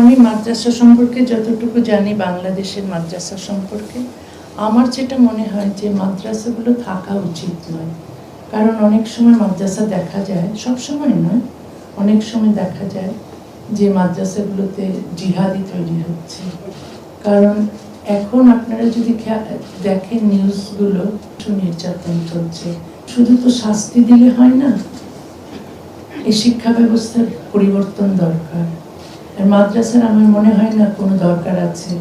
আমি মাদ্রাসা সম্পর্কে যতটুকু জানি, বাংলাদেশের মাদ্রাসা সম্পর্কে আমার যেটা মনে হয় যে মাদ্রাসাগুলো থাকা উচিত নয়। কারণ অনেক সময় মাদ্রাসা দেখা যায়, সব সময় নয়, অনেক সময় দেখা যায় যে মাদ্রাসাগুলোতে জিহাদি তৈরি হচ্ছে। কারণ এখন আপনারা যদি দেখেন নিউজগুলো, নির্যাতন চলছে। শুধু তো শাস্তি দিলে হয় না, এই শিক্ষা ব্যবস্থার পরিবর্তন দরকার। আর মাদ্রাসার আমার মনে হয় না কোনো দরকার আছে,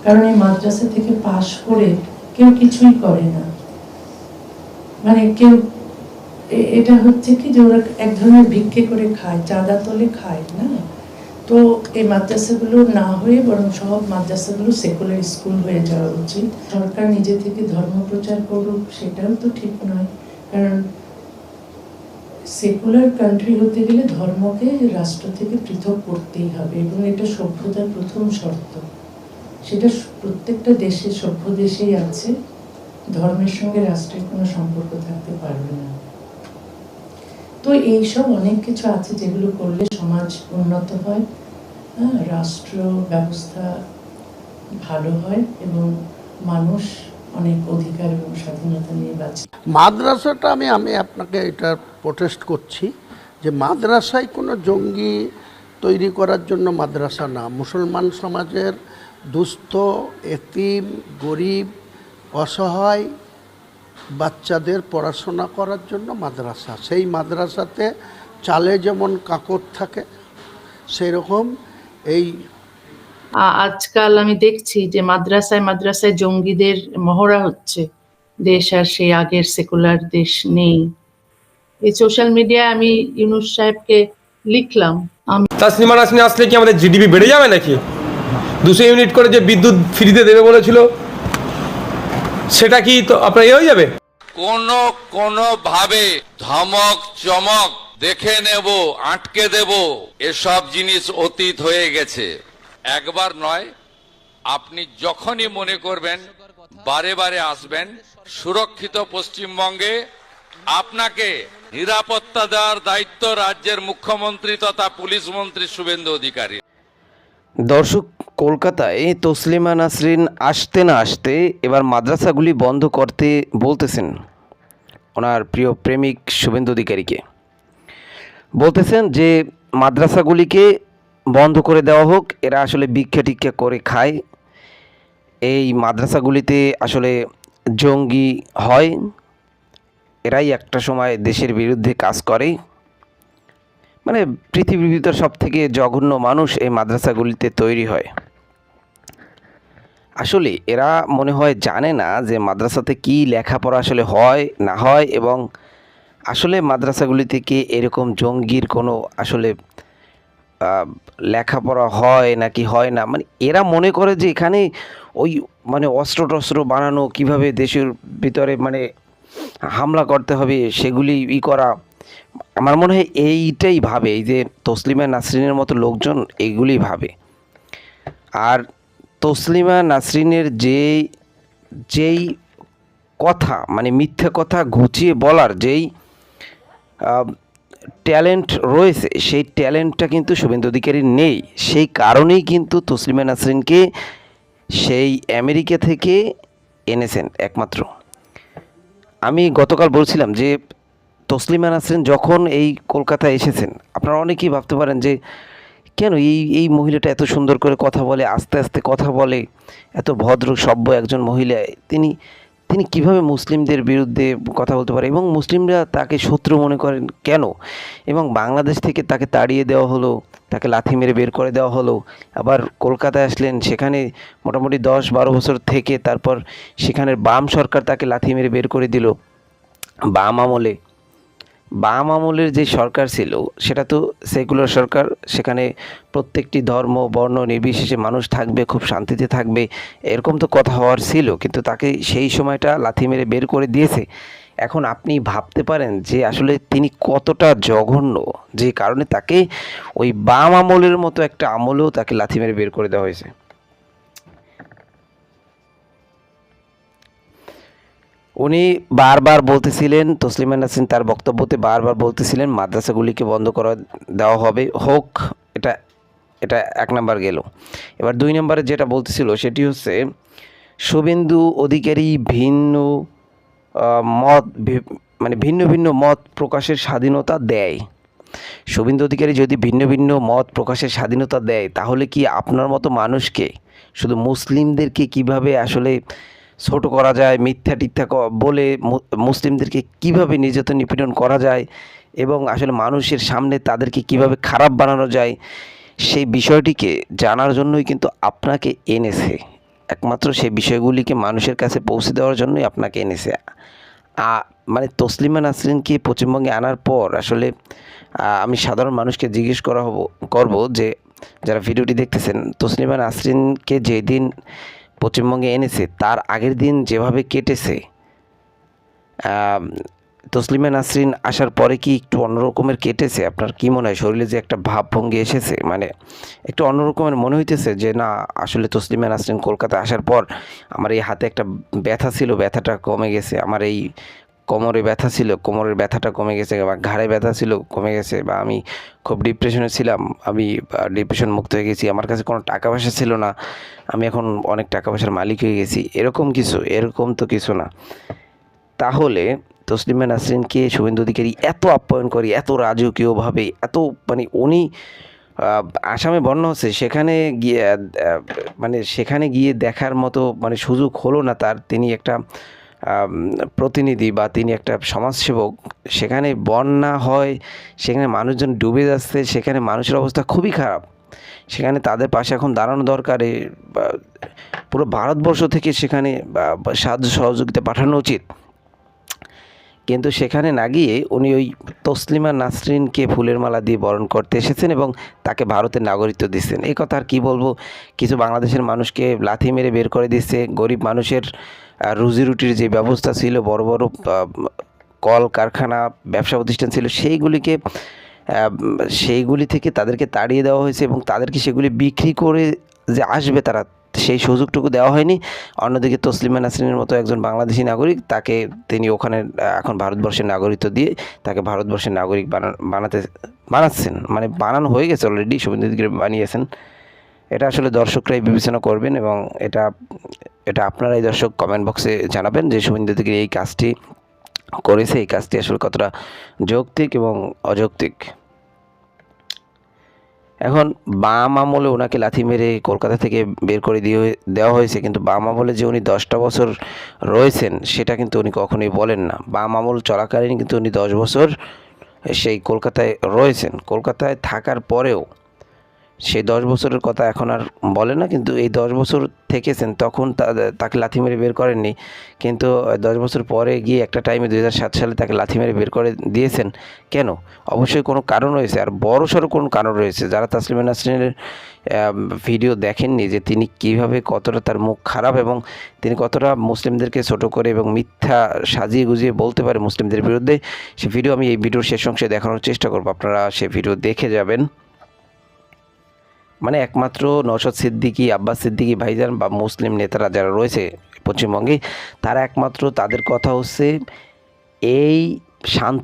কারণ এই মাদ্রাসা থেকে পাশ করে কেউ কিছুই করে না। মানে কেউ, এটা হচ্ছে কি যে ওরা এক ধরনের ভিক্ষে করে খায়, চাঁদা তোলে খায় না। তো এই মাদ্রাসাগুলো না হয়ে বরং সব মাদ্রাসাগুলো সেকুলার স্কুল হয়ে যাওয়া উচিত। সরকার নিজে থেকে ধর্ম প্রচার করুক, সেটাও তো ঠিক নয়। কারণ সেকুলার কান্ট্রি হতে গেলে ধর্মকে রাষ্ট্র থেকে পৃথক করতেই হবে, এবং এটা সভ্যতার প্রথম শর্ত। সেটা প্রত্যেকটা দেশে, সভ্য দেশেই আছে। ধর্মের সঙ্গে রাষ্ট্রের কোনো সম্পর্ক থাকতে পারবে না। তো এইসব অনেক কিছু আছে যেগুলো করলে সমাজ উন্নত হয়, রাষ্ট্র ব্যবস্থা ভালো হয় এবং মানুষ অনেক অধিকার এবং স্বাধীনতা নিয়ে বাঁচে। মাদ্রাসাটা আমি আপনাকে এটা প্রোটেস্ট করছি যে মাদ্রাসায় কোনো জঙ্গি তৈরি করার জন্য মাদ্রাসা না। মুসলমান সমাজের দুস্থ, এতিম, গরিব, অসহায় বাচ্চাদের পড়াশোনা করার জন্য মাদ্রাসা। সেই মাদ্রাসাতে চালে যেমন কাঁকর থাকে, সেই রকম এই আজকাল আমি দেখছি যে মাদ্রাসায় মাদ্রাসায় জঙ্গিদের মহড়া হচ্ছে। দেশ আর সেই আগের সেকুলার দেশ নেই। এই সোশ্যাল মিডিয়ায় আমি ইউনূস সাহেবকে লিখলাম, তাসলিমা নাসরিন আসলে কি আমাদের জিডিপি বেড়ে যাবে নাকি? 200 ইউনিট করে যে বিদ্যুৎ ফ্রিতে দেবে বলেছিল, সেটা কি তো আপনার হয়ে যাবে? কোনোভাবে ধমক চমক, দেখে নেব, আটকে দেব, এসব জিনিস অতীত হয়ে গেছে। একবার নয়, আপনি যখনই মনে করবেন বারে বারে আসবেন। সুরক্ষিত পশ্চিমবঙ্গে আপনাকে নিরাপত্তা দেওয়ার দায়িত্ব রাজ্যের মুখ্যমন্ত্রী তথা পুলিশ মন্ত্রী শুভেন্দু অধিকারী। দর্শক, কলকাতায় তসলিমা নাসরিন আসতে না আসতে এবার মাদ্রাসাগুলি বন্ধ করতে বলতেছেন ওনার প্রিয় প্রেমিক শুভেন্দু অধিকারীকে। বলতেছেন যে মাদ্রাসাগুলিকে বন্ধ করে দেওয়া হোক, এরা আসলে ভিক্ষা টিক্ষা করে খায়, এই মাদ্রাসাগুলিতে আসলে জঙ্গি হয়, এরাই একটা সময় দেশের বিরুদ্ধে কাজ করে। মানে পৃথিবীর ভিতর সব থেকে জঘন্য মানুষ এই মাদ্রাসাগুলিতে তৈরি হয়। আসলে এরা মনে হয় জানে না যে মাদ্রাসাতে কি লেখাপড়া আসলে হয় না হয়, এবং আসলে মাদ্রাসাগুলি থেকে এরকম জঙ্গির কোনো আসলে লেখাপড়া হয় নাকি হয় না। মানে এরা মনে করে যে এখানে ওই মানে অস্ত্র টস্ত্র বানানো, কিভাবে দেশের ভিতরে মানে হামলা করতে হবে সেগুলি করা। আমার মনে হয় এইটাই ভাবে, এই যে তসলিমা নাসরিনের মতো লোকজন এইগুলি ভাবে। আর তসলিমা নাসরিনের যেই কথা, মানে মিথ্যা কথা ঘুচিয়ে বলার যেই ট্যালেন্ট রয়েছে, সেই ট্যালেন্টটা কিন্তু শুভেন্দু অধিকারীর নেই। সেই কারণেই কিন্তু তসলিমা নাসরিনকে সেই আমেরিকা থেকে এনেছেন একমাত্র। আমি গতকাল বলছিলাম যে তসলিমা নাসরিন যখন এই কলকাতায় এসেছেন, আপনারা অনেকেই ভাবতে পারেন যে কেন এই মহিলাটা এত সুন্দর করে কথা বলে, আস্তে আস্তে কথা বলে, এত ভদ্র সভ্য একজন মহিলা, তিনি কিভাবে মুসলিমদের বিরুদ্ধে কথা বলতে পারে, এবং মুসলিমরা তাকে শত্রু মনে করেন কেন, এবং বাংলাদেশ থেকে তাকে তাড়িয়ে দেওয়া হলো, তাকে লাথি মেরে বের করে দেওয়া হলো। আবার কলকাতায় আসলেন, সেখানে মোটামুটি 10-12 বছর থেকে তারপর সেখানের বাম সরকার তাকে লাথি মেরে বের করে দিল। বাম আমলের যে সরকার ছিল সেটা তো সেকুলার সরকার, সেখানে প্রত্যেকটি ধর্ম বর্ণ নির্বিশেষে মানুষ থাকবে, খুব শান্তিতে থাকবে, এরকম তো কথা হওয়ার ছিল, কিন্তু তাকে সেই সময়টা লাথি মেরে বের করে দিয়েছে। এখন আপনি ভাবতে পারেন যে আসলে তিনি কতটা জঘন্য, যে কারণে তাকে ওই বাম আমলের মতো একটা আমলেও তাকে লাথি মেরে বের করে দেওয়া হয়েছে। উনি বারবার বলতেছিলেন, তসলিমা নাসরিন তার বক্তব্যতে বারবার বলতেছিলেন মাদ্রাসাগুলিকে বন্ধ করে দেওয়া হবে, হোক, এটা এটা 1 নাম্বার গেল। এবার 2 নম্বরে যেটা বলতেছিল সেটি হচ্ছে শুভেন্দু অধিকারী ভিন্ন ভিন্ন মত প্রকাশের স্বাধীনতা দেয়। শুভেন্দু অধিকারী যদি ভিন্ন ভিন্ন মত প্রকাশের স্বাধীনতা দেয়, তাহলে কি আপনার মতো মানুষকে, শুধু মুসলিমদেরকে কিভাবে আসলে ছোট করা যায়, মিথ্যা টিথ্যা বলে মুসলিমদেরকে কিভাবে নির্যাতন নিপীড়ন করা যায় এবং আসলে মানুষের সামনে তাদেরকে কিভাবে খারাপ বানানো যায়, সেই বিষয়টিকে জানার জন্যই কিন্তু আপনাকে এনেছে। একমাত্র সেই বিষয়গুলিকে মানুষের কাছে পৌঁছে দেওয়ার জন্যই আপনাকে এনেছে। মানে তসলিমা নাসরিনকে পশ্চিমবঙ্গে আনার পর আসলে আমি সাধারণ মানুষকে জিজ্ঞেস করব যে যারা ভিডিওটি দেখতেছেন, তসলিমা নাসরিনকে যেদিন পশ্চিমবঙ্গে এনেছে তার আগের দিন যেভাবে কেটেছে, তসলিমা নাসরিন আসার পরে কি একটু অন্যরকমের কেটেছে? আপনার কি মনে হয়? শরীরে যে একটা ভাবভঙ্গি এসেছে, মানে একটু অন্যরকমের মনে হইতেছে যে না, আসলে তসলিমা নাসরিন কলকাতায় আসার পর আমার এই হাতে একটা ব্যথা ছিল, ব্যথাটা কমে গেছে, আমার এই কোমরে ব্যথা ছিল, কোমরের ব্যথাটা কমে গেছে, বা ঘাড়ে ব্যথা ছিল, কমে গেছে, বা আমি খুব ডিপ্রেশনে ছিলাম, আমি ডিপ্রেশন মুক্ত হয়ে গেছি, আমার কাছে কোনো টাকা পয়সা ছিল না, আমি এখন অনেক টাকা পয়সার মালিক হয়ে গেছি, এরকম তো কিছু না। তাহলে তসলিমা নাসরিনকে শুভেন্দু অধিকারী এত আপ্যায়ন করে, এত রাজকীয়ভাবে, এত মানে উনি আসামে বন্যা হচ্ছে, সেখানে গিয়ে দেখার মতো মানে সুযোগ হলো না তার। তিনি একটা প্রতিনিধি বা তিনি একটা সমাজসেবক। সেখানে বন্যা হয়, সেখানে মানুষজন ডুবে যাচ্ছে, সেখানে মানুষের অবস্থা খুবই খারাপ, সেখানে তাদের পাশে এখন দাঁড়ানো দরকার। পুরো ভারতবর্ষ থেকে সেখানে সাহায্য সহযোগিতা পাঠানো উচিত। কিন্তু সেখানে না গিয়ে উনি ওই তসলিমা নাসরিনকে ফুলের মালা দিয়ে বরণ করতে এসেছেন এবং তাকে ভারতের নাগরিকত্ব দিচ্ছেন। এই কথা আর কী বলবো, কিছু বাংলাদেশের মানুষকে লাথি মেরে বের করে দিচ্ছে। গরিব মানুষের রুজি রুটির যে ব্যবস্থা ছিল, বড় বড় কল কারখানা ব্যবসা প্রতিষ্ঠান ছিল, সেইগুলি থেকে তাদেরকে তাড়িয়ে দেওয়া হয়েছে এবং তাদেরকে সেগুলি বিক্রি করে যে আসবে তারা, সেই সুযোগটুকু দেওয়া হয়নি। অন্যদিকে তসলিমা নাসরিনের মতো একজন বাংলাদেশি নাগরিক, তিনি ওখানে এখন ভারতবর্ষের নাগরিকত্ব দিয়ে তাকে ভারতবর্ষের নাগরিক বানাচ্ছেন, মানে বানানো হয়ে গেছে অলরেডি, শুভেন্দু অধিকারী বানিয়েছেন। এটা আসলে দর্শকরাই বিবেচনা করবেন এবং এটা আপনারাই দর্শক কমেন্ট বক্সে জানাবেন যে শুভেন্দু অধিকারী এই কাজটি করেছে, এই কাজটি আসলে কতটা যৌক্তিক এবং অযৌক্তিক। এখন বাম আমলে ওনাকে লাথি মেরে কলকাতা থেকে বের করে দেওয়া হয়েছে, কিন্তু বাম আমলে যে উনি 10টা বছর রয়েছেন সেটা কিন্তু উনি কখনোই বলেন না। বাম আমল চলাকালীন কিন্তু উনি 10 বছর সেই কলকাতায় রয়েছেন। কলকাতায় থাকার পরেও সেই 10 বছরের কথা এখন আর বলে না, কিন্তু এই 10 বছর থেকেছেন, তখন তাকে লাথি মেরে বের করেননি, কিন্তু 10 বছর পরে গিয়ে একটা টাইমে 2007 সালে তাকে লাথি মেরে বের করে দিয়েছেন। কেন? অবশ্যই কোনো কারণ রয়েছে, আর বড়সড় কোনো কারণ রয়েছে। যারা তসলিমা নাসরিনের ভিডিও দেখেননি যে তিনি কীভাবে, কতটা তার মুখ খারাপ এবং তিনি কতটা মুসলিমদেরকে ছোট করে এবং মিথ্যা সাজিয়ে গুজিয়ে বলতে পারে মুসলিমদের বিরুদ্ধে, সে ভিডিও আমি এই ভিডিওর শেষ অংশে দেখানোর চেষ্টা করব, আপনারা সে ভিডিও দেখে যাবেন। মানে একমাত্র নওশাদ সিদ্দিকী, আব্বাস সিদ্দিকী ভাইজান বা মুসলিম নেতারা যারা রয়েছে পশ্চিমবঙ্গে, তারা একমাত্র তাদের কথা হচ্ছে এই শান্ত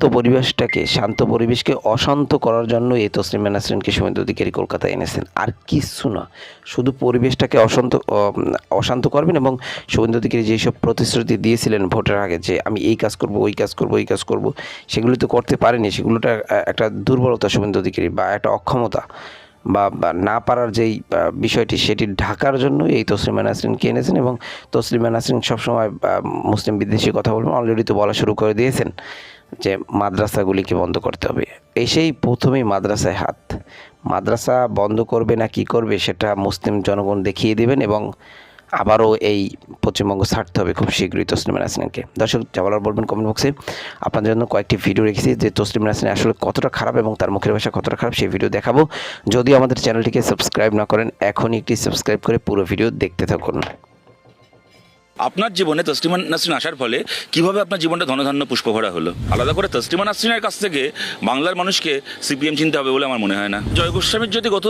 পরিবেশকে অশান্ত করার জন্য এই তসলিমা নাসরিনকে শুভেন্দু অধিকারী কলকাতায় এনেছেন, আর কিচ্ছু না। শুধু পরিবেশটাকে অশান্ত করবেন এবং শুভেন্দু অধিকারী যেসব প্রতিশ্রুতি দিয়েছিলেন ভোটের আগে যে আমি এই কাজ করব, ওই কাজ করব, এই কাজ করব, সেগুলি তো করতে পারেনি। সেগুলোটা একটা দুর্বলতা শুভেন্দু অধিকারী বা একটা অক্ষমতা বা না পারার যেই বিষয়টি, সেটি ঢাকার জন্য এই তসলিমা নাসরিনকে এনেছেন। এবং তসলিমা নাসরিন সবসময় মুসলিম বিদ্বেষী কথা বলবেন, অলরেডি তো বলা শুরু করে দিয়েছেন যে মাদ্রাসাগুলিকে বন্ধ করতে হবে। সেই প্রথমেই মাদ্রাসায় হাত, মাদ্রাসা বন্ধ করবে না কি করবে সেটা মুসলিম জনগণ দেখিয়ে দেবেন এবং আবারও এই পশ্চিমবঙ্গ ছাড়তে হবে খুব শীঘ্রই তসলিমা নাসরিনকে। দর্শক যা বলার বলবেন কমেন্ট বক্সে। আপনাদের জন্য কয়েকটি ভিডিও রেখেছি যে তসলিমা নাসরিন আসলে কতটা খারাপ এবং তার মুখের ভাষা কতটা খারাপ, সেই ভিডিও দেখাবো। যদি আমাদের চ্যানেলটিকে সাবস্ক্রাইব না করেন, এখনই একটি সাবস্ক্রাইব করে পুরো ভিডিও দেখতে থাকুন। আপনার জীবনে তসলিমা নাসরিন আসার ফলে কিভাবে আপনার জীবনটা ধনধান্য পুষ্পভরা হলো? আলাদা করে তসলিমা নাসরিনের কাছ থেকে বাংলার মানুষকে সিপিএম চিনতে হবে বলে আমার মনে হয় না। জয় গোস্বামীর যদি গত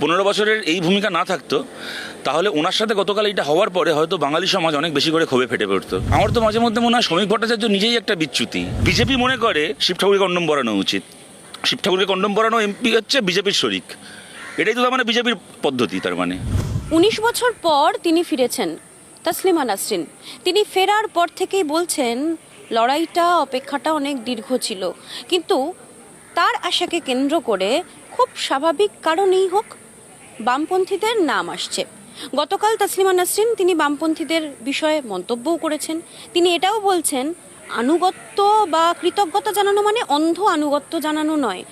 15 বছরের এই ভূমিকা না থাকতো, তাহলে ওনার সাথে গতকাল এটা হওয়ার পরে হয়তো বাঙালি সমাজ অনেক বেশি করে ক্ষোভে ফেটে পড়তো। আমার তো মাঝে মধ্যে মনে হয় শ্রমিক ভট্টাচার্য নিজেই একটা বিচ্যুতি। বিজেপি মনে করে শিব ঠাকুরকে কন্ডম পড়ানো উচিত। শিব ঠাকুরকে কন্ডম পড়ানো এমপি হচ্ছে বিজেপির শরিক। এটাই তো তার মানে বিজেপির পদ্ধতি, তার মানে 19 বছর পর তিনি ফিরেছেন তসলিমা নাসরিন। তিনি ফেরার পর থেকেই বলছেন লড়াইটা অপেক্ষাটা অনেক দীর্ঘ ছিল, কিন্তু তার আশাকে কেন্দ্র করে খুব স্বাভাবিক কারণেই হোক বামপন্থীদের নাম আসছে। গতকাল তসলিমা নাসরিন তিনি বামপন্থীদের বিষয়ে মন্তব্যও করেছেন। তিনি এটাও বলছেন আনুগত্য বা কৃতজ্ঞতা জানানো মানে অন্ধ আনুগত্য জানানো নয়।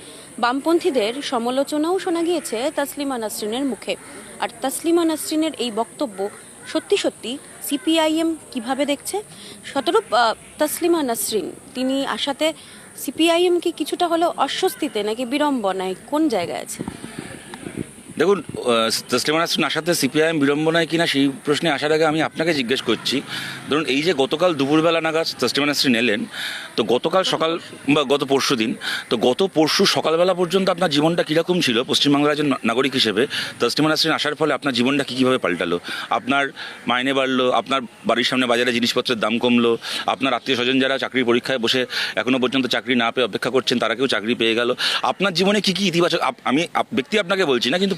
বামপন্থীদের সমালোচনাও শোনা গিয়েছে তসলিমা নাসরিনের মুখে। আর তসলিমা নাসরিনের এই বক্তব্য সত্যি সত্যি সিপিআইএম কিভাবে দেখছে? শতরূপ, তসলিমা নাসরিন তিনি আশাতে সিপিআইএম কি কিছুটা হলেও অস্বস্তিতে নাকি বিড়ম্বনায়, কোন জায়গায় আছে? দেখুন, তসলিমা নাসরিন আসাতে সিপিআইএম বিড়ম্বনায় কিনা সেই প্রশ্নে আসার আগে আমি আপনাকে জিজ্ঞেস করছি, ধরুন এই যে গতকাল দুপুরবেলা নাগাদ তসলিমা নাসরিন এলেন, তো গতকাল সকাল বা গত পরশু দিন, তো গত পরশু সকালবেলা পর্যন্ত আপনার জীবনটা কীরকম ছিল পশ্চিমবাংলার একজন নাগরিক হিসেবে? তসলিমা নাসরিন আসার ফলে আপনার জীবনটা কীভাবে পাল্টালো? আপনার মাইনে বাড়লো, আপনার বাড়ির সামনে বাজারে জিনিসপত্রের দাম কমলো, আপনার আত্মীয় স্বজন যারা চাকরির পরীক্ষায় বসে এখনও পর্যন্ত চাকরি না পেয়ে অপেক্ষা করছেন তারা কেউ চাকরি পেয়ে গেল। আপনার জীবনে কী কী ইতিবাচক, আমি ব্যক্তি আপনাকে বলছি না, কিন্তু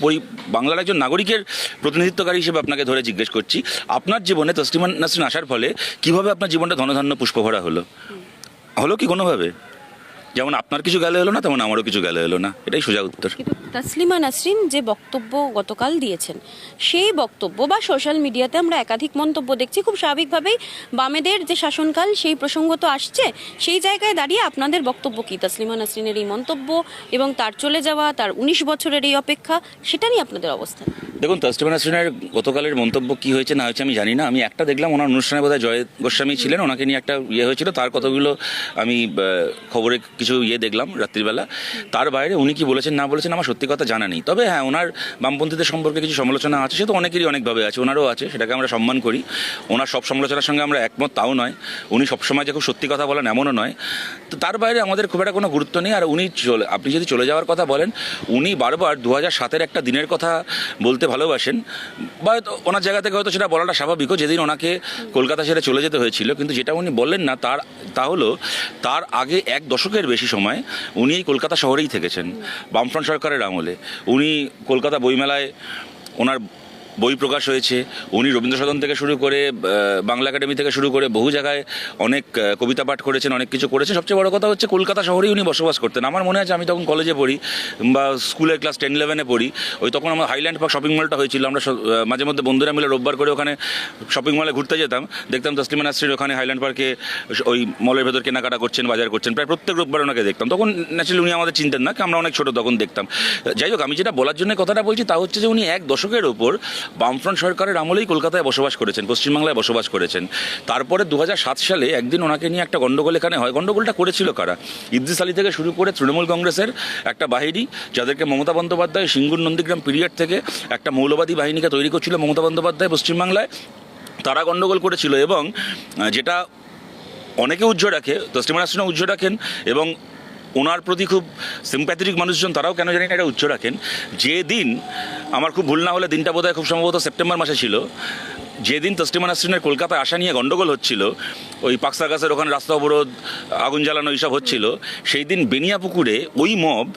বাংলার একজন নাগরিকের প্রতিনিধিত্বকারী হিসেবে আপনাকে ধরে জিজ্ঞেস করছি, আপনার জীবনে তসলিমা নাসরিন আসার ফলে কিভাবে আপনার জীবনটা ধনধান্য পুষ্পভরা হলো? হলো কি কোনোভাবে? যেমন আপনার কিছু গেলে হলো না, তেমন আমারও কিছু গেলে হলো না, এটাই সোজা উত্তর। কিন্তু তসলিমা নাসরিন যে বক্তব্য গতকাল দিয়েছেন, সেই বক্তব্য বা সোশ্যাল মিডিয়াতে আমরা একাধিক মন্তব্য দেখছি, খুব স্বাভাবিকভাবেই বামেদের যে শাসনকাল সেই প্রসঙ্গ তো আসছে। সেই জায়গায় দাঁড়িয়ে আপনাদের বক্তব্য কি তসলিমা নাসরিনের এই মন্তব্য এবং তার চলে যাওয়া, তার 19 বছরের এই অপেক্ষা, সেটা নিয়ে আপনাদের অবস্থান? দেখুন, তসলিমা নাসরিনের গতকালের মন্তব্য কি হয়েছে না হয়েছে আমি জানি না। আমি একটা দেখলাম, ওনার অনুষ্ঠানে বোধহয় জয় গোস্বামী ছিলেন, ওনাকে নিয়ে একটা হয়েছিল, তার কতগুলো আমি খবরে কিছু দেখলাম রাত্রিবেলা। তার বাইরে উনি কি বলেছেন না বলেছেন আমার সত্যি কথা জানা নেই। তবে হ্যাঁ, ওনার বামপন্থীদের সম্পর্কে কিছু সমালোচনা আছে, সে তো অনেকেরই অনেকভাবে আছে, ওনারও আছে, সেটাকে আমরা সম্মান করি। ওনার সব সমালোচনার সঙ্গে আমরা একমত তাও নয়, উনি সবসময় যে খুব সত্যি কথা বলেন এমনও নয়। তো তার বাইরে আমাদের খুব একটা কোনো গুরুত্ব নেই। আর উনি আপনি যদি চলে যাওয়ার কথা বলেন, উনি বারবার 2007-এর একটা দিনের কথা বলতে ভালোবাসেন, বা ওনার জায়গা থেকে হয়তো সেটা বলাটা স্বাভাবিকও, যেদিন ওনাকে কলকাতা ছেড়ে চলে যেতে হয়েছিল। কিন্তু যেটা উনি বললেন না তা হলো তার আগে 1 দশকের বেশি সময় উনি এই কলকাতা শহরেই থেকেছেন বামফ্রন্ট সরকারের আমলে। উনি কলকাতা বইমেলায় ওনার বই প্রকাশ হয়েছে, উনি রবীন্দ্র সদন থেকে শুরু করে বাংলা একাডেমি থেকে শুরু করে বহু জায়গায় অনেক কবিতা পাঠ করেছেন, অনেক কিছু করেছেন। সবচেয়ে বড় কথা হচ্ছে কলকাতা শহরেই উনি বসবাস করতেন। আমার মনে আছে আমি তখন কলেজে পড়ি বা স্কুলের ক্লাস 10-11-এ পড়ি, ওই তখন আমার হাইল্যান্ড পার্ক শপিং মলটা হয়েছিল, আমরা মাঝে মধ্যে বন্ধুরা মিলে রোববার করে ওখানে শপিং মলে ঘুরতে যেতাম, দেখতাম তসলিমা নাসরিন ওখানে হাইল্যান্ড পার্কে ওই মলের ভেতর কেনাকাটা করছেন, বাজার করছেন, প্রায় প্রত্যেক রোববার ওনাকে দেখতাম। তখন ন্যাচারালি উনি আমাদের চিনতেন না, আমরা অনেক ছোটো তখন দেখতাম। যাই হোক, আমি যেটা বলার জন্য কথাটা বলছি তা হচ্ছে যে উনি 1 দশকের ওপর বামফ্রন্ট সরকারের আমলেই কলকাতায় বসবাস করেছেন, পশ্চিমবাংলায় বসবাস করেছেন। তারপরে 2007 সালে একদিন ওনাকে নিয়ে একটা গন্ডগোল এখানে হয়। গন্ডগোলটা করেছিল কারা? ইদ্রিস আলী থেকে শুরু করে তৃণমূল কংগ্রেসের একটা বাহিনী, যাদেরকে মমতা বন্দ্যোপাধ্যায় সিঙ্গুর নন্দীগ্রাম পিরিয়ড থেকে একটা মৌলবাদী বাহিনীকে তৈরি করছিল মমতা বন্দ্যোপাধ্যায় পশ্চিমবাংলায়, তারা গন্ডগোল করেছিল। এবং যেটা অনেকে উজ্জ্ব রাখে, তসলিমা নাসরিনও উজ্জ্ব রাখেন এবং ওনার প্রতি খুব সিম্প্যাথেটিক মানুষজন তারাও কেন জানি না এটা উচ্চ রাখেন, যেদিন আমার খুব ভুল না হলে দিনটা বোধহয় খুব সম্ভবত সেপ্টেম্বর মাসে ছিল, যেদিন তসলিমা নাসরিনের কলকাতায় আসা নিয়ে গন্ডগোল হচ্ছিল, ওই পাকসা গাছের ওখানে রাস্তা অবরোধ, আগুন জ্বালানো এইসব হচ্ছিল, সেই দিন বেনিয়াপুকুরে ওই মব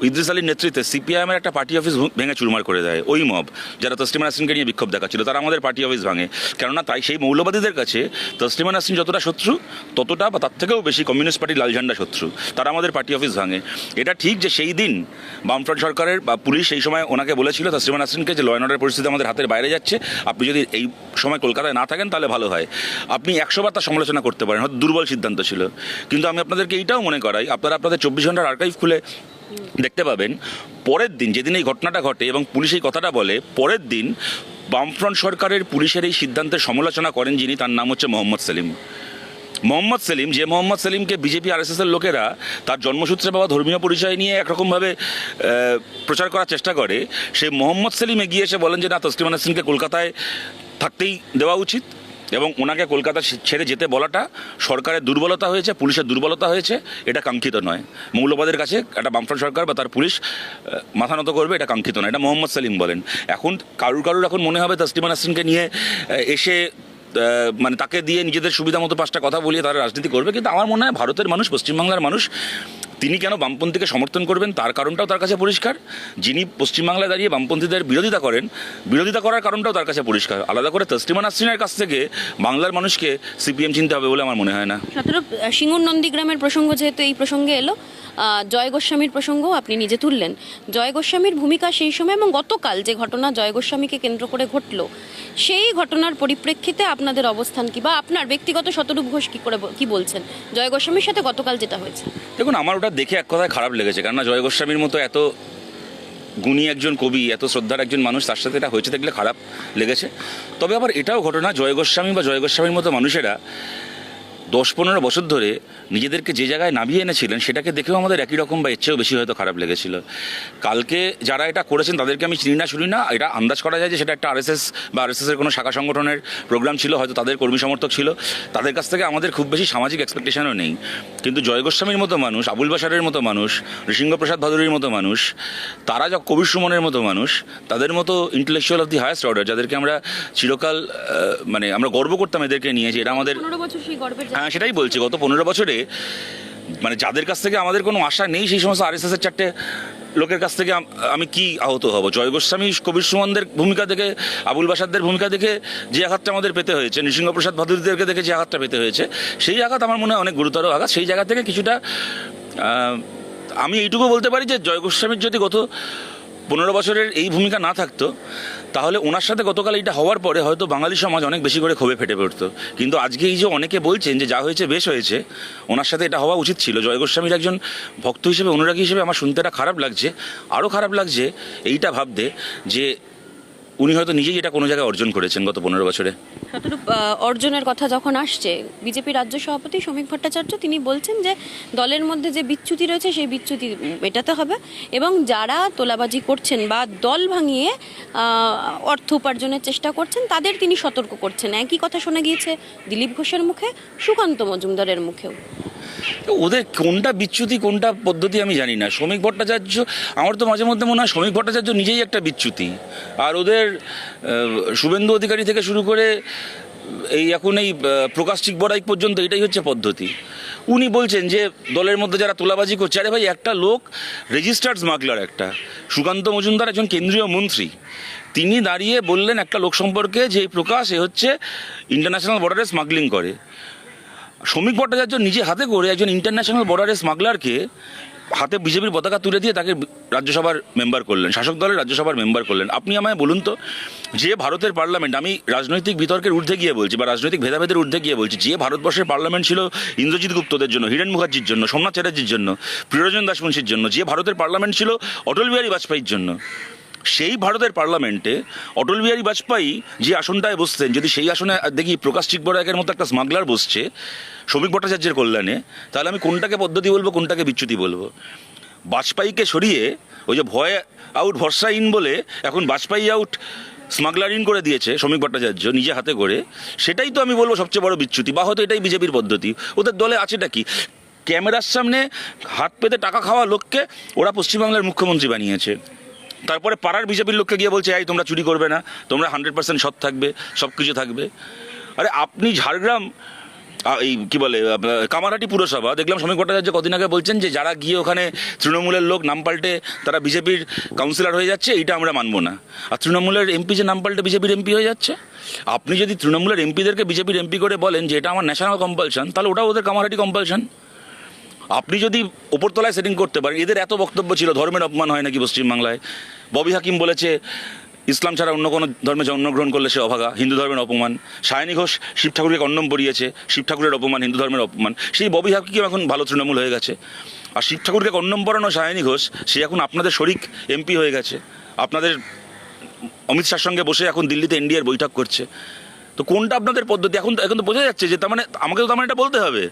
ইদ্রিস আলীর নেতৃত্বে সিপিআইএমের একটা পার্টি অফিস ভেঙে চুরমার করে দেয়। ওই মব যারা তসলিমা নাসরিনকে নিয়ে বিক্ষোভ দেখাচ্ছিল, তারা আমাদের পার্টি অফিস ভাঙে। কেননা তাই সেই মৌলবাদীদের কাছে তসলিমা নাসরিন যতটা শত্রু, ততটা বা তার থেকেও বেশি কমিউনিস্ট পার্টির লাল ঝান্ডা শত্রু, তারা আমাদের পার্টি অফিস ভাঙে। এটা ঠিক যে সেই দিন বামফ্রন্ট সরকারের বা পুলিশ সেই সময় ওনাকে বলেছিল তসলিমা নাসরিনকে যে ল অ্যান্ড অর্ডার পরিস্থিতি আমাদের হাতের বাইরে যাচ্ছে, আপনি যদি এই সময় কলকাতায় না থাকেন তাহলে ভালো হয়। আপনি 100 বার তার সমালোচনা করতে পারেন, হয়তো দুর্বল সিদ্ধান্ত ছিল, কিন্তু আমি আপনাদেরকে এইটাও মনে করাই, আপনারা আপনাদের 24 ঘন্টার আর্কাইভ খুলে দেখতে পাবেন, পরের দিন যেদিন এই ঘটনাটা ঘটে এবং পুলিশ এই কথাটা বলে, পরের দিন বামফ্রন্ট সরকারের পুলিশের এই সিদ্ধান্তের সমালোচনা করেন যিনি, তার নাম হচ্ছে মোহাম্মদ সেলিম। মোহাম্মদ সেলিম, যে মোহাম্মদ সেলিমকে বিজেপি আরএসএসের লোকেরা তার জন্মসূত্রে পাওয়া ধর্মীয় পরিচয় নিয়ে একরকমভাবে প্রচার করার চেষ্টা করে, সেই মোহাম্মদ সেলিম এগিয়ে এসে বলেন যে না, তসলিমা নাসরিনকে কলকাতায় থাকতেই দেওয়া উচিত এবং ওনাকে কলকাতা ছেড়ে যেতে বলাটা সরকারের দুর্বলতা হয়েছে, পুলিশের দুর্বলতা হয়েছে, এটা কাঙ্ক্ষিত নয়। মৌলবাদের কাছে একটা বামফ্রন্ট সরকার বা তার পুলিশ মাথা নত করবে, এটা কাঙ্ক্ষিত নয়। এটা মোহাম্মদ সেলিম বলেন। এখন কারুর এখন মনে হবে তসলিমা নাসরিনকে নিয়ে এসে মানে তাকে দিয়ে নিজেদের সুবিধা মতো 5টা কথা বলিয়ে তারা রাজনীতি করবে, কিন্তু আমার মনে হয় ভারতের মানুষ, পশ্চিমবাংলার মানুষ তিনি কেন বামপন্থীকে সমর্থন করবেন তার কারণটাও তার কাছে পরিষ্কার। যিনি পশ্চিমবাংলায় দাঁড়িয়ে বামপন্থীদের বিরোধিতা করেন, বিরোধিতা করার কারণটাও তার কাছে পরিষ্কার। আলাদা করে তসলিমা নাসরিনের কাছ থেকে বাংলার মানুষকে সিপিএম চিনতে হবে বলে আমার মনে হয় না। সতেরো সিঙ্গুর নন্দীগ্রামের প্রসঙ্গ যেহেতু এই প্রসঙ্গে এলো, জয় গোস্বামীর প্রসঙ্গও আপনি নিজে তুললেন। জয় গোস্বামীর ভূমিকা সেই সময় এবং গতকাল যে ঘটনা জয় গোস্বামীকে কেন্দ্র করে ঘটলো, সেই ঘটনার পরিপ্রেক্ষিতে আপনাদের অবস্থান কি, বা আপনার ব্যক্তিগত শতরূপ ঘোষ কি বলছেন জয় গোস্বামীর সাথে গতকাল যেটা হয়েছে? দেখুন, আমার ওটা দেখে এক কথায় খারাপ লেগেছে, কেননা জয় গোস্বামীর মতো এত গুণী একজন কবি, এত শ্রদ্ধার একজন মানুষ, তার সাথে এটা হয়েছে দেখলে খারাপ লেগেছে। তবে আবার এটাও ঘটনা, জয় গোস্বামী বা জয় গোস্বামীর মতো মানুষেরা 10-15 বছর ধরে নিজেদেরকে যে জায়গায় নামিয়ে এনেছিলেন সেটাকে দেখেও আমাদের একই রকম বা এর চেয়েও বেশি হয়তো খারাপ লেগেছিল। কালকে যারা এটা করেছেন তাদেরকে আমি চিনি না শুনি না, এটা আন্দাজ করা যায় যে সেটা একটা আরএসএস বা আরএসএসের কোনো শাখা সংগঠনের প্রোগ্রাম ছিল, হয়তো তাদের কর্মী সমর্থক ছিল, তাদের কাছ থেকে আমাদের খুব বেশি সামাজিক এক্সপেকটেশনও নেই। কিন্তু জয় গোস্বামীর মতো মানুষ, আবুল বাশারের মতো মানুষ, নৃসিংহপ্রসাদ ভাদুরীর মতো মানুষ, তারা কবির সুমনের মতো মানুষ, তাদের মতো intellectual of the highest order, যাদেরকে আমরা চিরকাল মানে আমরা গর্ব করতাম এদেরকে নিয়ে, যে এটা আমাদের, 15 বছর সেই গর্বের হ্যাঁ সেটাই বলছি, গত 15 বছরে মানে যাদের কাছ থেকে আমাদের কোনো আশা নেই, সেই সমস্ত আরএসএসের 4টে লোকের কাছ থেকে আমি কি আহত হব? জয় গোস্বামী, কবির সুমনদের ভূমিকা দেখে, আবুল বাসারদের ভূমিকা দেখে যে আঘাতটা আমাদের পেতে হয়েছে, নৃসিংহপ্রসাদ ভাদুরীদেরকে দেখে যে আঘাতটা পেতে হয়েছে, সেই আঘাত আমার মনে হয় অনেক গুরুতর আঘাত। সেই জায়গা থেকে কিছুটা আমি এইটুকু বলতে পারি যে জয় গোস্বামীর যদি গত 15 বছরের এই ভূমিকা না থাকতো, তাহলে ওনার সাথে গতকাল এইটা হওয়ার পরে হয়তো বাঙালি সমাজ অনেক বেশি করে ক্ষোভে ফেটে পড়তো। কিন্তু আজকে এই যে অনেকে বলছেন যে যা হয়েছে বেশ হয়েছে, ওনার সাথে এটা হওয়া উচিত ছিল। জয় গোস্বামীর একজন ভক্ত হিসেবে, অনুরাগী হিসেবে আমার শুনতে এটা খারাপ লাগছে। আরও খারাপ লাগছে এইটা ভাবতে যে উনি হয়তো নিজেই এটা কোনো জায়গায় অর্জন করেছেন গত 15 বছরে। শতরূপ অর্জনের কথা যখন আসছে, বিজেপি রাজ্য সভাপতি শ্রমিক ভট্টাচার্য তিনি বলছেন যে দলের মধ্যে যে বিচ্যুতি রয়েছে সেই বিচ্যুতি মেটাতে হবে, এবং যারা তোলাবাজি করছেন বা দল ভাঙিয়ে অর্থ উপার্জনের চেষ্টা করছেন তাদের তিনি সতর্ক করছেন। একই কথা শোনা গিয়েছে দিলীপ ঘোষের মুখে, সুকান্ত মজুমদারের মুখেও। ওদের কোনটা বিচ্যুতি কোনটা পদ্ধতি আমি জানি না। শ্রমিক ভট্টাচার্য, আমার তো মাঝে মধ্যে মনে হয় শ্রমিক ভট্টাচার্য নিজেই একটা বিচ্যুতি, আর ওদের শুভেন্দু অধিকারী থেকে শুরু করে এই এখন এই প্রকাশ চিকবরাই পর্যন্ত এটাই হচ্ছে পদ্ধতি। উনি বলছেন যে দলের মধ্যে যারা তোলাবাজি করছে, আরে ভাই একটা লোক রেজিস্টার্ড স্মাগলার, একটা সুকান্ত মজুমদার একজন কেন্দ্রীয় মন্ত্রী, তিনি দাঁড়িয়ে বললেন একটা লোক সম্পর্কে যে এই প্রকাশ এ হচ্ছে ইন্টারন্যাশনাল বর্ডারে স্মাগলিং করে। শ্রমিক ভট্টাচার্য নিজে হাতে করে একজন ইন্টারন্যাশনাল বর্ডারের স্মাগলারকে হাতে বিজেপির পতাকা তুলে দিয়ে তাকে রাজ্যসভার মেম্বার করলেন, শাসক দলের রাজ্যসভার মেম্বার করলেন। আপনি আমায় বলুন তো, যে ভারতের পার্লামেন্ট, আমি রাজনৈতিক বিতর্কের ঊর্ধ্বে গিয়ে বলছি বা রাজনৈতিক ভেদাভেদের ঊর্ধ্বে গিয়ে বলছি, যে ভারতবর্ষের পার্লামেন্ট ছিল ইন্দ্রজিৎ গুপ্তদের জন্য, হিরেন মুখার্জির জন্য, সোমনাথ চ্যাটার্জির জন্য, প্রিয়রঞ্জন দাসমুন্সির জন্য, যে ভারতের পার্লামেন্ট ছিল অটল বিহারী বাজপেয়ীর জন্য, সেই ভারতের পার্লামেন্টে অটল বিহারী বাজপেয়ী যে আসনটায় বসতেন, যদি সেই আসনে দেখি প্রকাশ চিকবরায়ের মতো একটা স্মাগলার বসছে শ্রমিক ভট্টাচার্যের কল্যাণে, তাহলে আমি কোনটাকে পদ্ধতি বলবো, কোনটাকে বিচ্যুতি বলবো? বাজপেয়ীকে সরিয়ে ওই যে ভয় আউট ভরসা ইন বলে এখন বাজপেয়ী আউট স্মাগলার ইন করে দিয়েছে শ্রমিক ভট্টাচার্য নিজে হাতে করে, সেটাই তো আমি বলবো সবচেয়ে বড় বিচ্যুতি। বা হয়তো এটাই বিজেপির পদ্ধতি। ওদের দলে আছেটা কি? ক্যামেরার সামনে হাত পেতে টাকা খাওয়া লোককে ওরা পশ্চিমবাংলার মুখ্যমন্ত্রী বানিয়েছে, তারপরে পাড়ার বিজেপির লোককে গিয়ে বলছে এই তোমরা চুরি করবে না, তোমরা 100% সৎ থাকবে, সব কিছু থাকবে। আরে আপনি ঝাড়গ্রাম এই কি বলে কামারহাটি পুরসভা দেখলাম শ্রমিক ভট্টাচার্য কদিন আগে বলছেন যে যারা গিয়ে ওখানে তৃণমূলের লোক নাম পাল্টে তারা বিজেপির কাউন্সিলর হয়ে যাচ্ছে, এইটা আমরা মানবো না। আর তৃণমূলের এমপি যে নাম পাল্টে বিজেপির এমপি হয়ে যাচ্ছে, আপনি যদি তৃণমূলের এমপিদেরকে বিজেপির এমপি করে বলেন যে এটা আমার ন্যাশনাল কম্পালশন, তাহলে ওটা ওদের কামারহাটি কম্পালশন। আপনি যদি ওপরতলায় সেটিং করতে পারেন, এদের এত বক্তব্য ছিল ধর্মের অপমান হয় নাকি পশ্চিমবাংলায়। ববি হাকিম বলেছে ইসলাম ছাড়া অন্য কোনো ধর্মে জন্মগ্রহণ করলে সে অভাগা, হিন্দু ধর্মের অপমান। সায়নী ঘোষ শিব ঠাকুরকে কন্ডম পরিয়েছে, শিব ঠাকুরের অপমান, হিন্দু ধর্মের অপমান। সেই ববি হাকিম এখন ভালো তৃণমূল হয়ে গেছে। আর শিব ঠাকুরকে কন্ডম পরানো সায়নী ঘোষ, সে এখন আপনাদের শরিক এমপি হয়ে গেছে, আপনাদের অমিত শাহর সঙ্গে বসে এখন দিল্লিতে এনডিএর বৈঠক করছে। তো কোনটা আপনাদের পদ্ধতি? এখন তো বোঝা যাচ্ছে যে তার মানে আমাকে তো তার মানে এটা বলতে হবে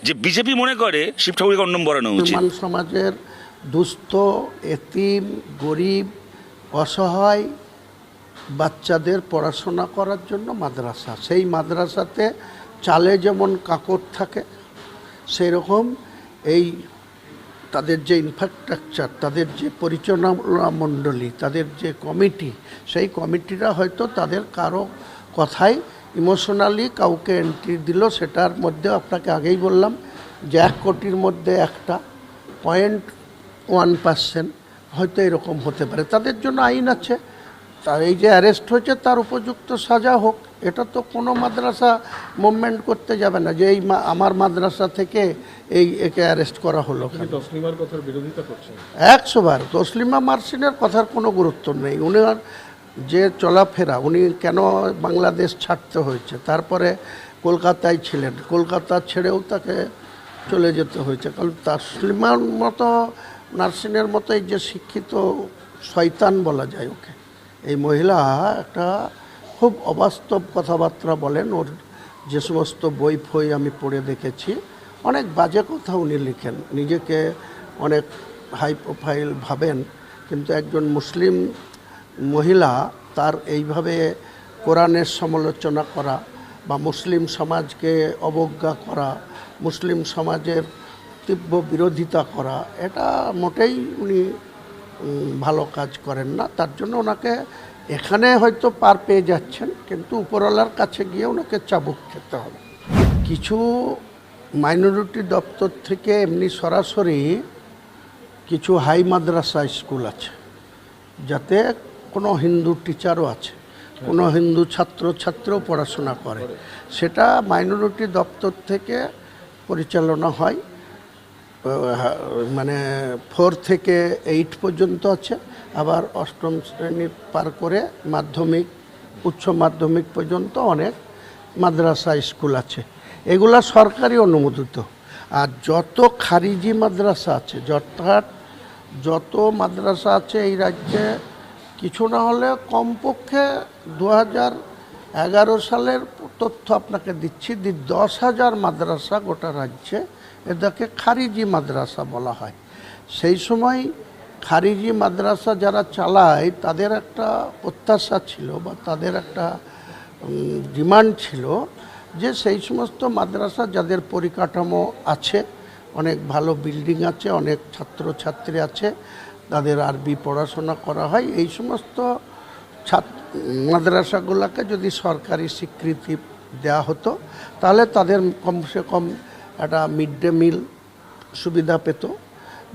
যে বিজেপি মনে করে শিব ঠাকুরকে কন্ডম পরানো উচিত। সমাজের দুস্থ, এতিম, গরিব, অসহায় বাচ্চাদের পড়াশোনা করার জন্য মাদ্রাসা, সেই মাদ্রাসাতে চালে যেমন কাকড় থাকে, সেই রকম এই তাদের যে ইনফ্রাস্ট্রাকচার, তাদের যে পরিচালনা মণ্ডলী, তাদের যে কমিটি, সেই কমিটিরা হয়তো তাদের কারো কথাই ইমোশনালি কাউকে এন্ট্রি দিল। সেটার মধ্যে আপনাকে আগেই বললাম যে 1 কোটির মধ্যে একটা 0.1% হয়তো এরকম হতে পারে। তাদের জন্য আইন আছে, তার এই যে অ্যারেস্ট হয়েছে তার উপযুক্ত সাজা হোক। এটা তো কোনো মাদ্রাসা মুভমেন্ট করতে যাবে না যে আমার মাদ্রাসা থেকে একে অ্যারেস্ট করা হলো। তসলিমার কথার বিরোধিতা করছেন 100 বার। তসলিমা নাসরিনের কথার কোনো গুরুত্ব নেই। উনার যে চলাফেরা, উনি কেন বাংলাদেশ ছাড়তে হয়েছে, তারপরে কলকাতায় ছিলেন, কলকাতা ছেড়েও তাকে চলে যেতে হয়েছে। কারণ তসলিমার মতো, নাসরিনের মতো এই যে শিক্ষিত শয়তান বলা যায় ওকে, এই মহিলা একটা খুব অবাস্তব কথাবার্তা বলেন। ওর যে সমস্ত বই ফই আমি পড়ে দেখেছি, অনেক বাজে কথা উনি লিখেন, নিজেকে অনেক হাই প্রোফাইল ভাবেন, কিন্তু একজন মুসলিম মহিলা তার এইভাবে কোরআনের সমালোচনা করা বা মুসলিম সমাজকে অবজ্ঞা করা, মুসলিম সমাজের তীব্র বিরোধিতা করা, এটা মোটেই উনি ভালো কাজ করেন না। তার জন্য ওনাকে এখানে হয়তো পার পেয়ে যাচ্ছেন, কিন্তু উপরওয়ালার কাছে গিয়ে ওনাকে চাবুক খেতে হবে। কিছু মাইনরিটি দপ্তর থেকে এমনি সরাসরি কিছু হাই মাদ্রাসা স্কুল আছে, যাতে কোনো হিন্দু টিচারও আছে, কোনো হিন্দু ছাত্রও পড়াশোনা করে, সেটা মাইনরিটি দপ্তর থেকে পরিচালনা হয়। মানে 4 থেকে 8 পর্যন্ত আছে, আবার 8ম শ্রেণী পার করে মাধ্যমিক, উচ্চ মাধ্যমিক পর্যন্ত অনেক মাদ্রাসা স্কুল আছে। এগুলা সরকারি অনুমোদিত। আর যত খারিজি মাদ্রাসা আছে, যত মাদ্রাসা আছে এই রাজ্যে, কিছু না হলে কমপক্ষে 2011 সালের তথ্য আপনাকে দিচ্ছি, 10,000 মাদ্রাসা গোটা রাজ্যে, এটাকে খারিজি মাদ্রাসা বলা হয়। সেই সময় খারিজি মাদ্রাসা যারা চালায় তাদের একটা প্রত্যাশা ছিল বা তাদের একটা ডিমান্ড ছিল যে সেই সমস্ত মাদ্রাসা যাদের পরিকাঠামো আছে, অনেক ভালো বিল্ডিং আছে, অনেক ছাত্রছাত্রী আছে, তাদের আরবি পড়াশোনা করা হয়, এই সমস্ত মাদ্রাসাগুলোকে যদি সরকারি স্বীকৃতি দেওয়া হতো তাহলে তাদের কমসে কম একটা মিড ডে মিল সুবিধা পেত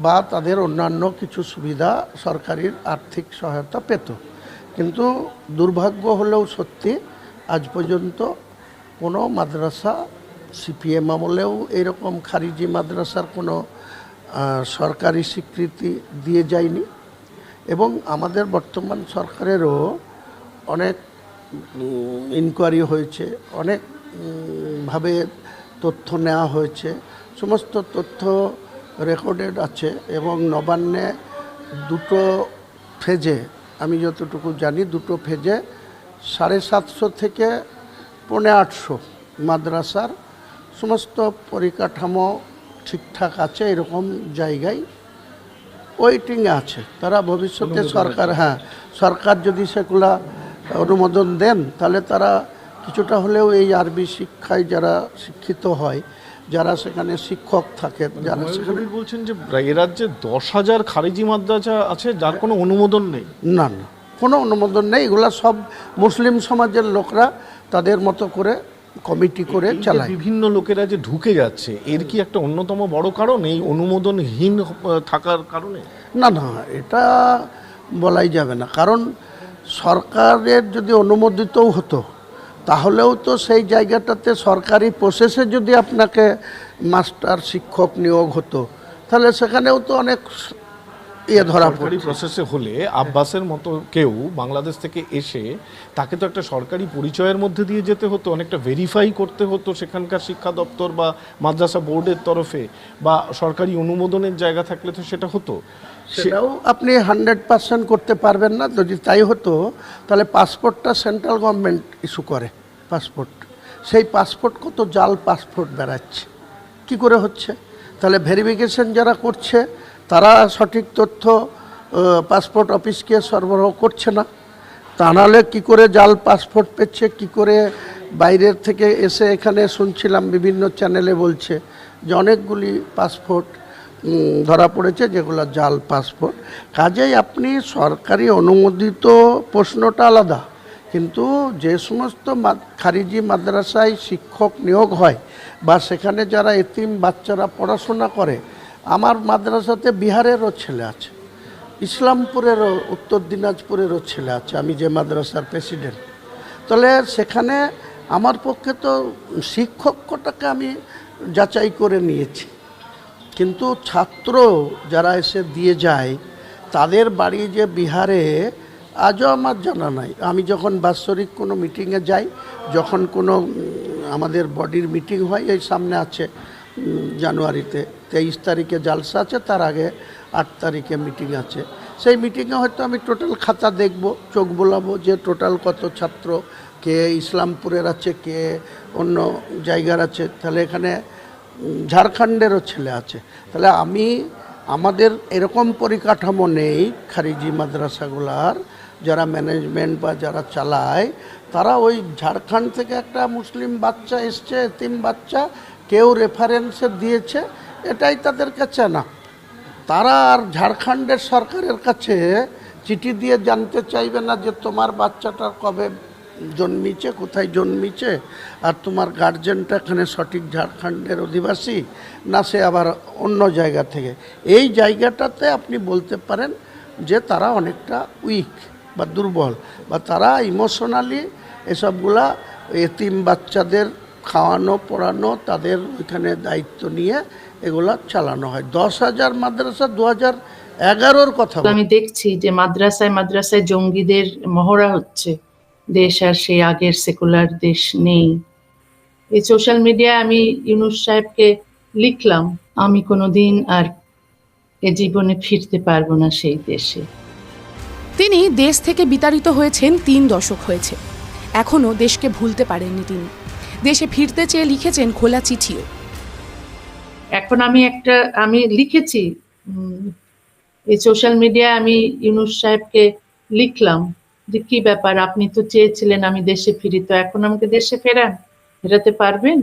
বা তাদের অন্যান্য কিছু সুবিধা সরকারির আর্থিক সহায়তা পেত। কিন্তু দুর্ভাগ্য হলেও সত্যি, আজ পর্যন্ত কোনো মাদ্রাসা, সিপিএম আমলেও এরকম খারিজি মাদ্রাসার কোনো সরকারি স্বীকৃতি দিয়ে যায়নি। এবং আমাদের বর্তমান সরকারেরও অনেক ইনকোয়ারি হয়েছে, অনেকভাবে তথ্য নেওয়া হয়েছে, সমস্ত তথ্য রেকর্ডেড আছে। এবং নবান্নে 2টো ফেজে, আমি যতটুকু জানি 2টো ফেজে 750 থেকে 850 মাদ্রাসার সমস্ত পরিকাঠামো ঠিকঠাক আছে, এরকম জায়গায় ওয়েটিংয়ে আছে। তারা ভবিষ্যতে সরকার যদি সেগুলা অনুমোদন দেন, তাহলে তারা কিছুটা হলেও এই আরবি শিক্ষায় যারা শিক্ষিত হয়, যারা সেখানে শিক্ষক থাকেন, যারা সেখানে বলছেন যে এ রাজ্যে 10,000 খারিজি মাদ্রাসা আছে যার কোনো অনুমোদন নেই। না, কোনো অনুমোদন নেই। এগুলা সব মুসলিম সমাজের লোকরা তাদের মতো করে কমিটি করে চালায়। বিভিন্ন লোকেরা যে ঢুকে যাচ্ছে, এর কি একটা অন্যতম বড় কারণ এই অনুমোদনহীন থাকার কারণে? না, এটা বলাই যাবে না। কারণ সরকারের যদি অনুমোদিতও হতো, তাহলেও তো সেই জায়গাটাতে সরকারি প্রসেসে যদি আপনাকে মাস্টার শিক্ষক নিয়োগ হতো, তাহলে সেখানেও তো অনেক ধরা সরকারি প্রসেসে হলে আব্বাসের মতো কেউ বাংলাদেশ থেকে এসে তাকে তো একটা সরকারি পরিচয়ের মধ্যে দিয়ে যেতে হতো, অনেকটা ভেরিফাই করতে হতো সেখানকার শিক্ষা দপ্তর বা মাদ্রাসা বোর্ডের তরফে, বা সরকারি অনুমোদনের জায়গা থাকলে তো সেটা হতো। সেটাও আপনি 100% করতে পারবেন না। যদি তাই হতো তাহলে পাসপোর্টটা সেন্ট্রাল গভর্নমেন্ট ইস্যু করে পাসপোর্ট, সেই পাসপোর্ট কত জাল পাসপোর্ট বেড়াচ্ছে, কি করে হচ্ছে? তাহলে ভেরিফিকেশন যারা করছে তারা সঠিক তথ্য পাসপোর্ট অফিসকে সরবরাহ করছে না, তা নাহলে কী করে জাল পাসপোর্ট পেচ্ছে, কি করে বাইরের থেকে এসে এখানে শুনছিলাম বিভিন্ন চ্যানেলে বলছে যে অনেকগুলি পাসপোর্ট ধরা পড়েছে যেগুলো জাল পাসপোর্ট। কাজেই আপনি সরকারি অনুমোদিত প্রশ্নটা আলাদা, কিন্তু যে সমস্ত খারিজি মাদ্রাসায় শিক্ষক নিয়োগ হয় বা সেখানে যারা এতিম বাচ্চারা পড়াশোনা করে, আমার মাদ্রাসাতে বিহারেরও ছেলে আছে, ইসলামপুরেরও, উত্তর দিনাজপুরেরও ছেলে আছে, আমি যে মাদ্রাসার প্রেসিডেন্ট। তাহলে সেখানে আমার পক্ষে তো শিক্ষকটাকে আমি যাচাই করে নিয়েছি, কিন্তু ছাত্র যারা এসে দিয়ে যায় তাদের বাড়ি যে বিহারে আজও আমার জানা নাই। আমি যখন বাৎসরিক কোনো মিটিংয়ে যাই, যখন কোনো আমাদের বডির মিটিং হয়, এই সামনে আছে জানুয়ারিতে 23 তারিখে জালসা আছে, তার আগে 8 তারিখে মিটিং আছে। সেই মিটিংয়ে হয়তো আমি টোটাল খাতা দেখব, চোখ বোলাবো যে টোটাল কত ছাত্র, কে ইসলামপুরের আছে, কে অন্য জায়গার আছে। তাহলে এখানে ঝাড়খণ্ডেরও ছেলে আছে। তাহলে আমাদের এরকম পরিকাঠামো নেই খারিজি মাদ্রাসাগুলার, যারা ম্যানেজমেন্ট বা যারা চালায় তারা ওই ঝাড়খণ্ড থেকে একটা মুসলিম বাচ্চা এসছে, এতিম বাচ্চা, কেউ রেফারেন্সে দিয়েছে, এটাই তাদের কাছে না। তারা আর ঝাড়খণ্ডের সরকারের কাছে চিঠি দিয়ে জানতে চাইবে না যে তোমার বাচ্চাটার কবে জন্মিছে, কোথায় জন্মিছে, আর তোমার গার্জেনটা এখানে সঠিক ঝাড়খণ্ডের অধিবাসী না সে আবার অন্য জায়গা থেকে। এই জায়গাটাতে আপনি বলতে পারেন যে তারা অনেকটা উইক বা দুর্বল, বা তারা ইমোশনালি এসবগুলা এতিম বাচ্চাদের খাওয়ানো পড়ানো, তাদের ওইখানে দায়িত্ব নিয়ে এগুলা চালানো হয়। 10,000 মাদ্রাসা 2011-র কথা। আমি দেখছি যে মাদ্রাসায় মাদ্রাসায় জঙ্গিদের মহড়া হচ্ছে, দেশ আর সেই আগের সেকুলার দেশ নেই। এই সোশ্যাল মিডিয়ায় আমি ইউনূস সাহেবকে লিখলাম, আমি কোনোদিন আর এ জীবনে ফিরতে পারবো না সেই দেশে। তিনি দেশ থেকে বিতাড়িত হয়েছেন 3 দশক হয়েছে, এখনও দেশকে ভুলতে পারেননি তিনি। দেশে ফিরতে চেয়ে লিখেছেন খোলা চিঠিও। এখন আমি লিখেছি এই সোশ্যাল মিডিয়ায়, আমি ইউনূস সাহেবকে লিখলাম যে কি ব্যাপার, আপনি তো চেয়েছিলেন আমি দেশে ফিরি, তো এখন আমাকে দেশে ফেরাতে পারবেন?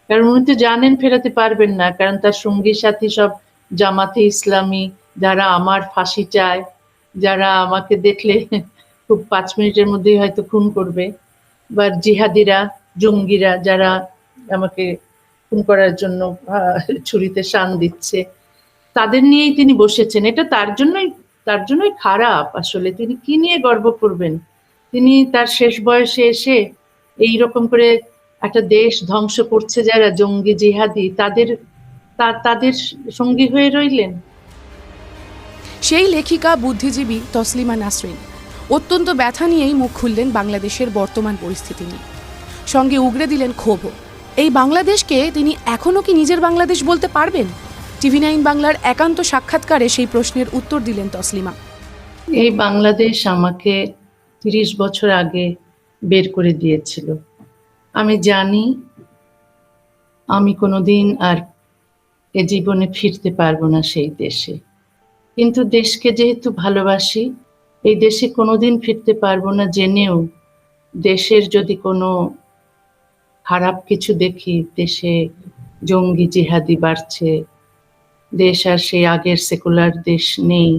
কারণ উনি তো জানেন ফেরাতে পারবেন না, কারণ তার সঙ্গী সাথী সব জামাতে ইসলামী, যারা আমার ফাঁসি চায়, যারা আমাকে দেখলে খুব 5 মিনিটের মধ্যেই হয়তো খুন করবে, বা জিহাদিরা, জঙ্গিরা যারা আমাকে খুন করার জন্য ছুরিতে শান দিচ্ছে, তাদের নিয়েই তিনি বসেছেন। এটা তার জন্যই খারাপ। আসলে তিনি কি নিয়ে গর্ব করবেন? তিনি তার শেষ বয়সে এসে এইরকম করে একটা দেশ ধ্বংস করছে যারা জঙ্গি জিহাদি, তাদের সঙ্গী হয়ে রইলেন। সেই লেখিকা বুদ্ধিজীবী তসলিমা নাসরিন অত্যন্ত ব্যথা নিয়েই মুখ খুললেন বাংলাদেশের বর্তমান পরিস্থিতি নিয়ে, সঙ্গে উগরে দিলেন ক্ষোভও। এই বাংলাদেশকে তিনি এখনও কি নিজের বাংলাদেশ বলতে পারবেন? TV9 বাংলার একান্ত সাক্ষাৎকারে সেই প্রশ্নের উত্তর দিলেন তসলিমা। এই বাংলাদেশ আমাকে 30 বছর আগে বের করে দিয়েছিল। আমি জানি আমি কোনোদিন আর এ জীবনে ফিরতে পারবো না সেই দেশে, কিন্তু দেশকে যেহেতু ভালোবাসি, এই দেশে কোনোদিন ফিরতে পারবো না জেনেও দেশের যদি কোনো খারাপ কিছু দেখি, দেশে জঙ্গি জিহাদি বাড়ছে, দেশ আর সেই আগের সেকুলার দেশ নেই,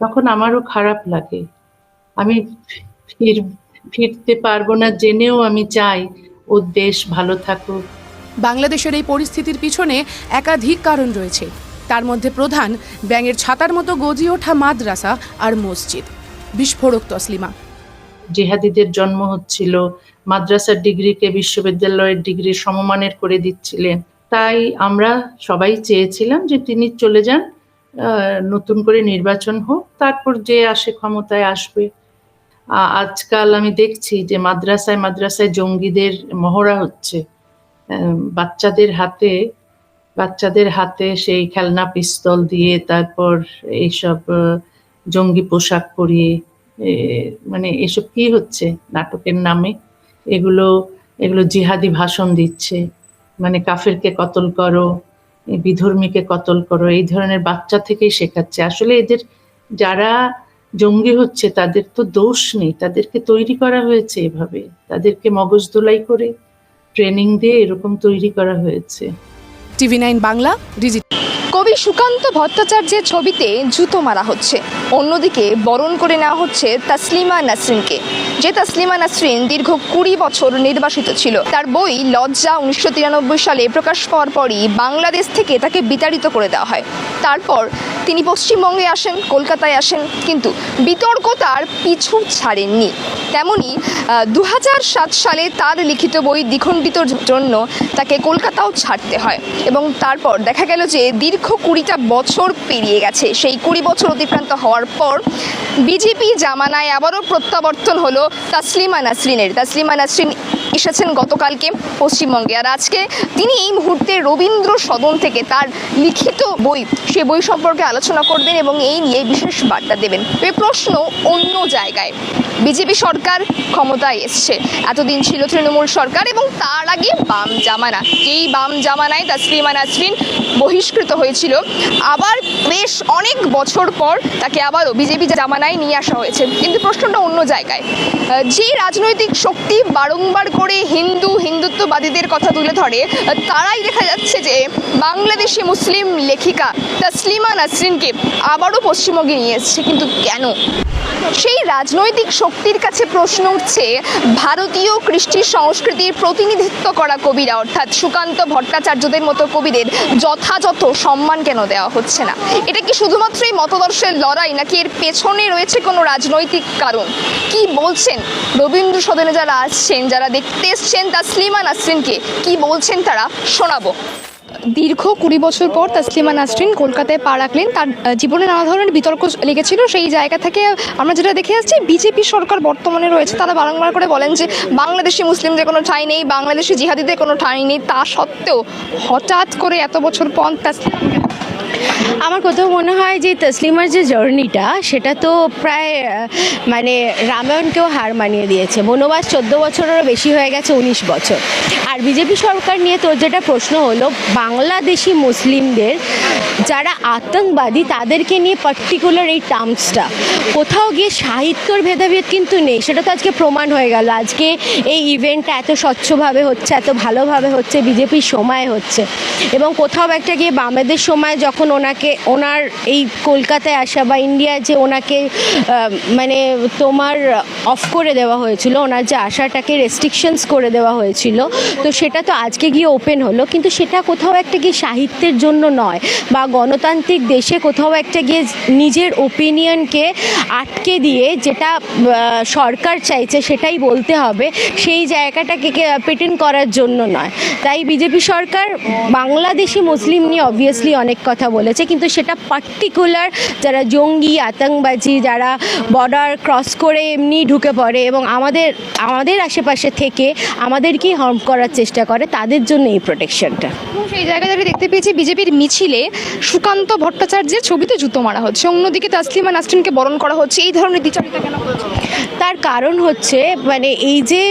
তখন আমারও খারাপ লাগে। আমি ফিরতে পারবো না জেনেও আমি চাই ও দেশ ভালো থাকুক। বাংলাদেশের এই পরিস্থিতির পিছনে একাধিক কারণ রয়েছে, তার মধ্যে প্রধান ব্যাঙের ছাতার মতো গজিয়ে ওঠা মাদ্রাসা আর মসজিদ। বিস্ফোরক তসলিমা। জিহাদিদের জন্ম হচ্ছিল, মাদ্রাসার ডিগ্রিকে বিশ্ববিদ্যালয়ের ডিগ্রি সমমানের করে দিচ্ছিলেন। তাই আমরা সবাই চেয়েছিলাম যে তিনি চলে যান, নতুন করে নির্বাচন হোক, তারপর যে আসে ক্ষমতায় আসবে। আজকাল আমি দেখছি যে মাদ্রাসায় মাদ্রাসায় জঙ্গিদের মহড়া হচ্ছে, বাচ্চাদের হাতে সেই খেলনা পিস্তল দিয়ে, তারপর এইসব জঙ্গি পোশাক পরিয়ে, মানে এসব কি হচ্ছে নাটকের নামে, এগুলো জিহাদি ভাষণ দিচ্ছে, মানে কাফেরকে কতল করো, বিধর্মীকে কতল করো, এই ধরনের বাচ্চা থেকেই শেখাচ্ছে। আসলে এদের যারা জঙ্গি হচ্ছে তাদের তো দোষ নেই, তাদেরকে তৈরি করা হয়েছে এভাবে, তাদেরকে মগজ ধোলাই করে ট্রেনিং দিয়ে এরকম তৈরি করা হয়েছে। TV9 Bangla digital. কবি সুকান্ত ভট্টাচার্যের ছবিতে জুতো মারা হচ্ছে, অন্যদিকে বরণ করে নেওয়া হচ্ছে তাসলিমা নাসরিনকে। যে তাসলিমা নাসরিন দীর্ঘ 20 বছর নির্বাসিত ছিল। তার বই লজ্জা 1993 সালে প্রকাশ পাওয়ার পরই বাংলাদেশ থেকে তাকে বিতাড়িত করে দেওয়া হয়। তারপর তিনি পশ্চিমবঙ্গে আসেন, কলকাতায় আসেন, কিন্তু বিতর্ক তার পিছু ছাড়েননি। তেমনি 2007 সালে তার লিখিত বই দ্বিখণ্ডিতর জন্য তাকে কলকাতাও ছাড়তে হয় এবং তারপর দেখা গেল যে দীর্ঘ 20টা বছর পেরিয়ে গেছে। সেই 20 বছর অতিক্রান্ত হওয়ার পর বিজেপি জামানায় আবারও প্রত্যাবর্তন হলো তাসলিমা নাসরিনের। তাসলিমা নাসরিন এসেছেন গতকালকে পশ্চিমবঙ্গে, আর আজকে তিনি এই মুহূর্তে রবীন্দ্র সদন থেকে তার লিখিত বই, সে বই সম্পর্কে আলোচনা করবেন এবং এই নিয়ে বিশেষ বার্তা দেবেন। এই প্রশ্ন অন্য জায়গায়। বিজেপি সরকার ক্ষমতায় এসছে, এতদিন ছিল তৃণমূল সরকার এবং তার আগে বাম জামানা। যেই বাম জামানায় তাসলিমা নাসরিন বহিষ্কৃত হয়েছিল, আবার বেশ অনেক বছর পর তাকে আবারও বিজেপি জামানায় নিয়ে আসা হয়েছে। কিন্তু প্রশ্নটা অন্য জায়গায়। যে রাজনৈতিক শক্তি বারংবার করে হিন্দুত্ববাদীদের কথা তুলে ধরে, তারাই দেখা যাচ্ছে যে বাংলাদেশি মুসলিম লেখিকা তাসলিমা নাসরিনকে আবারও পশ্চিমবঙ্গে নিয়ে এসছে। কিন্তু কেন? সেই রাজনৈতিক শক্তির কাছে প্রশ্ন উঠছে, ভারতীয় কৃষ্টি সংস্কৃতির প্রতিনিধিত্ব করা কবিরা অর্থাৎ সুকান্ত ভট্টাচার্যদের মতো কবিদের যথাযথ সম্মান কেন দেওয়া হচ্ছে না? এটা কি শুধুমাত্রই মতদর্শের লড়াই, নাকি এর পেছনে রয়েছে কোনো রাজনৈতিক কারণ? কি বলছেন রবীন্দ্র সদনে যারা আসছেন, যারা দেখতে এসছেন তাসলিমা নাসরিনকে, কি বলছেন তারা শোনাবো। দীর্ঘ 20 বছর পর তাসলিমা নাসরিন কলকাতায় পা রাখলেন। তার জীবনে নানা ধরনের বিতর্ক লেগেছিল। সেই জায়গা থেকে আমরা যেটা দেখে আসছি, বিজেপি সরকার বর্তমানে রয়েছে, তারা বারংবার করে বলেন যে বাংলাদেশি মুসলিমদের কোনো ঠাঁই নেই, বাংলাদেশি জিহাদিদের কোনো ঠাঁই নেই। তা সত্ত্বেও হঠাৎ করে এত বছর পর আমার কোথাও মনে হয় যে তসলিমার যে জার্নিটা, সেটা তো প্রায় মানে রামায়ণকেও হার মানিয়ে দিয়েছে। বনবাস 14 বছরেরও বেশি হয়ে গেছে, 19 বছর। আর বিজেপি সরকার নিয়ে তোর যেটা প্রশ্ন হলো, বাংলাদেশি মুসলিমদের যারা আতঙ্কবাদী তাদেরকে নিয়ে পার্টিকুলার এই টার্মসটা, কোথাও গিয়ে সাহিত্যর ভেদাভেদ কিন্তু নেই। সেটা তো আজকে প্রমাণ হয়ে গেল। আজকে এই ইভেন্টটা এত স্বচ্ছভাবে হচ্ছে, এত ভালোভাবে হচ্ছে, বিজেপির সময় হচ্ছে। এবং কোথাও একটা গিয়ে বামেদের সময় যখন ওনার এই কলকাতায় আসা বা ইন্ডিয়ায় যে ওনাকে মানে তোমার অফ করে দেওয়া হয়েছিল, ওনার যে আশাটাকে রেস্ট্রিকশনস করে দেওয়া হয়েছিল, তো সেটা তো আজকে গিয়ে ওপেন হলো। কিন্তু সেটা কোথাও একটা গিয়ে সাহিত্যের জন্য নয়, বা গণতান্ত্রিক দেশে কোথাও একটা গিয়ে নিজের ওপিনিয়নকে আটকে দিয়ে যেটা সরকার চাইছে সেটাই বলতে হবে, সেই জায়গাটাকে পেটেন্ট করার জন্য নয়। তাই বিজেপি সরকার বাংলাদেশি মুসলিম নিয়ে অবভিয়াসলি অনেক কথা বলেছে, কিন্তু সেটা পার্টিকুলার যারা জঙ্গি, আতঙ্কবাজি, যারা বর্ডার ক্রস করে এমনি ঢুকে পড়ে এবং আমাদের আশেপাশে থেকে আমাদেরকেই হার্ম করার চেষ্টা করে, তাদের জন্য এই প্রোটেকশনটা। সেই জায়গায় দেখতে পেয়েছি বিজেপির মিছিলে সুকান্ত ভট্টাচার্যের ছবিতে জুতো মারা হচ্ছে, অন্যদিকে তাসলিমা নাসরিনকে বরণ করা হচ্ছে। এই ধরনের দ্বিচারিতা কেন হচ্ছে? তার কারণ হচ্ছে মানে এই যে